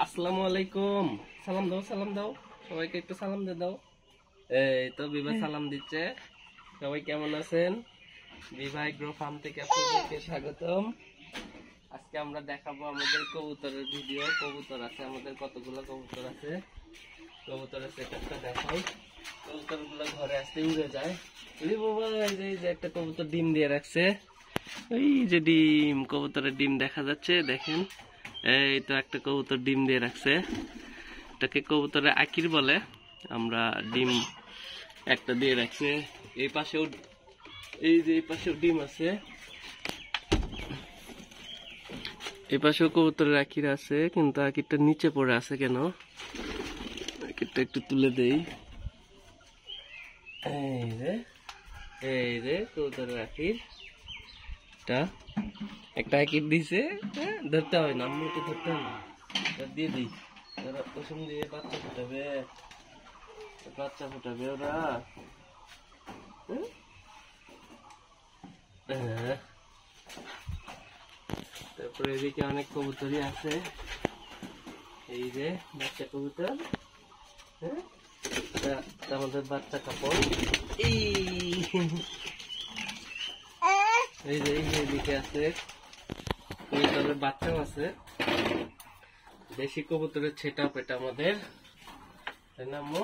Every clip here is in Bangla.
আসসালামু আলাইকুম। সালাম দাও, সালাম দাও, সবাইকে একটু সালাম দিয়ে দাও। এই তো বিভা সালাম দিচ্ছে। সবাই কেমন আছেন? বিভা এগ্রো ফার্ম থেকে আপনাদেরকে স্বাগতম। আজকে আমরা দেখাবো আমাদের কবুতরের ভিডিও। কবুতর আছে আমাদের, কতগুলো কবুতর আছে। কবুতরের সেটআপটা দেখাই। কবুতর গুলো ঘরে আসতে উড়ে যায়। এই যে একটা কবুতর ডিম দিয়ে রাখছে। এই যে ডিম, কবুতরের ডিম দেখা যাচ্ছে, দেখেন। এই তো একটা কবুতর ডিম দিয়ে রাখছে। এটাকে কবুতরের আকির বলে। আমরা ডিম একটা দিয়ে রাখছে। এই পাশেও, এই যে এই পাশেও ডিম আছে। এই পাশেও কবুতরের আকির আছে, কিন্তু আকিরটা নিচে পড়ে আছে কেন? আকিরটা একটু তুলে দেই। এই রে কবুতরের আকির। একটা আকির দিছে, ধরতে হয় না, আম্মুকে ধরতে হয় না, দিয়ে দিই। ওরা কুসুম দিয়ে বাচ্চা ফুটাবে, ওরা। তারপরে এদিকে অনেক কবুতরই আছে। এই যে বাচ্চা কবুতর, আমাদের বাচ্চা কাপড়। এই যে এদিকে আছে কবুতরের বাচ্চাও আছে। দেশি কবুতরের সেটআপ এটা আমাদের, তাই না আম্মু?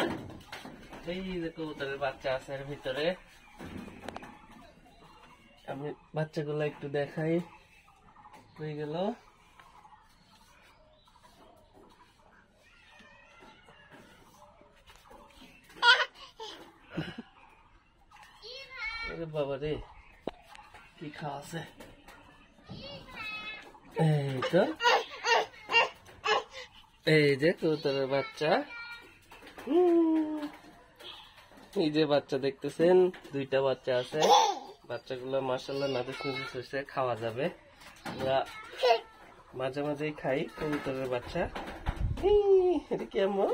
এই যে কবুতরের বাচ্চা আছে এর ভিতরে। আমি বাচ্চাগুলো একটু দেখাই। হয়ে গেল। বাবা রে, কি খাওয়া আছে? এই তো, এই যে কবুতরের বাচ্চা। এই যে বাচ্চা দেখতেছেন, দুইটা বাচ্চা আছে। বাচ্চাগুলো মাশাআল্লাহ নাদুস নুদুস হয়েছে, খাওয়া যাবে। আমরা মাঝে মাঝেই খাই কবুতরের বাচ্চা। এটা কি আম্মু?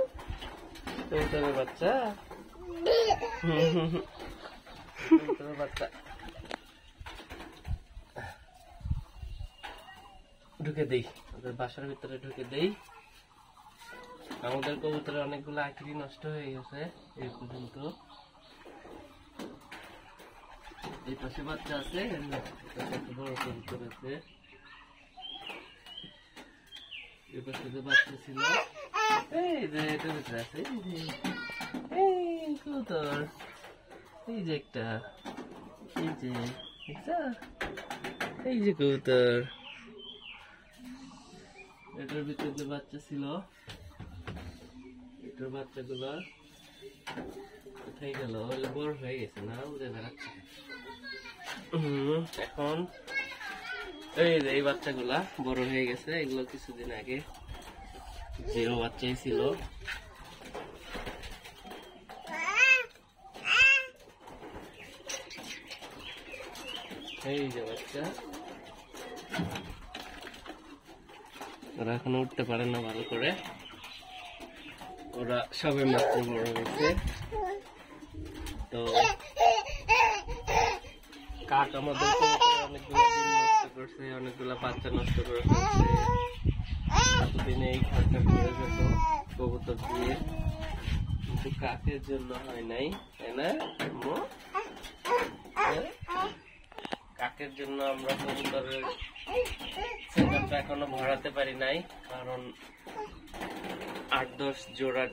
কবুতরের বাচ্চা। কবুতরের বাচ্চা ঢুকে দেই, ওদের বাসার ভিতরে ঢুকে দেই। আমাদের কবুতরের অনেকগুলো আঁকড়ি নষ্ট হয়ে গেছে এই পর্যন্ত। এই পাশে বাচ্চা আছে, বড় কবুতর আছে। এই পাশে যে বাচ্চা ছিল, এই যে এটা ভিতরে আছে। এই কবুতর, এই যে একটা, এই যে এই যে কবুতর, এটার ভিতরে যে বাচ্চা ছিল, এটার বাচ্চাগুলো কোথায় গেল? বড় হয়ে গেছে না, উড়ে বেড়াচ্ছে। এখন এই যে এই বাচ্চাগুলা বড় হয়ে গেছে। এগুলো কিছুদিন আগে জিরো বাচ্চাই ছিল। এই যে বাচ্চা, ওরা এখনো উঠতে পারে না ভালো করে। ওরা সবে মাত্র বড় হয়েছে। তো কাক আমাদের অনেকগুলো ডিম নষ্ট করছে, অনেকগুলো বাচ্চা নষ্ট করে ফেলছে। এতদিনে এই ঘরটা করে যেত কবুতর দিয়ে, কিন্তু কাকের জন্য হয় নাই, তাই না? কাকের জন্য আমরা কবুতরের সেটআপটা এখনো ভরাতে পারি নাই, কারণ 8-10 জোড়া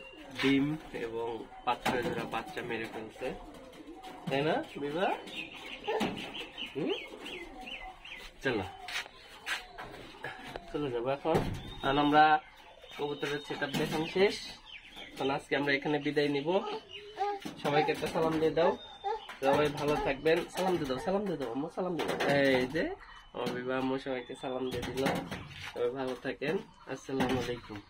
ডিম এবং 5-6 জোড়া বাচ্চা মেরে ফেলছে, তাই না বিভা? চলে যাবো এখন। কারণ আমরা কবুতরের সেটআপ দেখানো শেষ। এখন আজকে আমরা এখানে বিদায় নিব। সবাইকে একটা সালাম দিয়ে দাও। সবাই ভালো থাকবেন। সালাম দিয়ে দাও, সালাম দিয়ে দাও আম্মু, সালাম দিয়ে দাও। এই যে আমার বিভা আম্মু সবাইকে সালাম দিয়ে দিল। সবাই ভালো থাকেন। আসসালামু আলাইকুম।